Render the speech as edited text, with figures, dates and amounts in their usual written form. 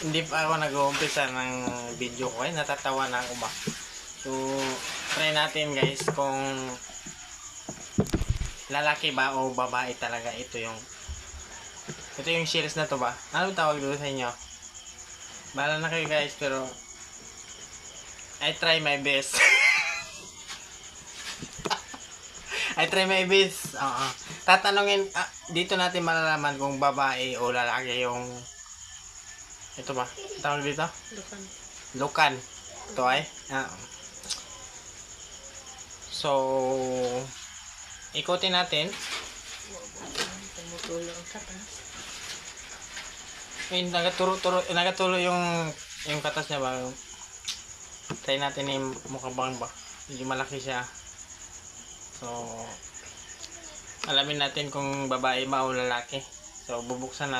hindi pa ako nag-uumpisa ng video ko. Ay, natatawa na ako ba? So, try natin guys kung lalaki ba o babae talaga ito yung series na to ba? Ano tawag doon sa inyo? Bahala na kayo guys, pero I try my best. I try my best. Oo. Tatanungin, dito natin malalaman kung babae o lalaki yung ito ba? Tawag dito? Lukan. Lukan. Ito ay. So, ikutin natin. Tumutulo ang katas. Ay, nagatulo yung katas niya ba? Try natin yung mukhabang ba? Medyo malaki siya. So, alamin natin kung babae ba o lalaki. So, bubuksan natin.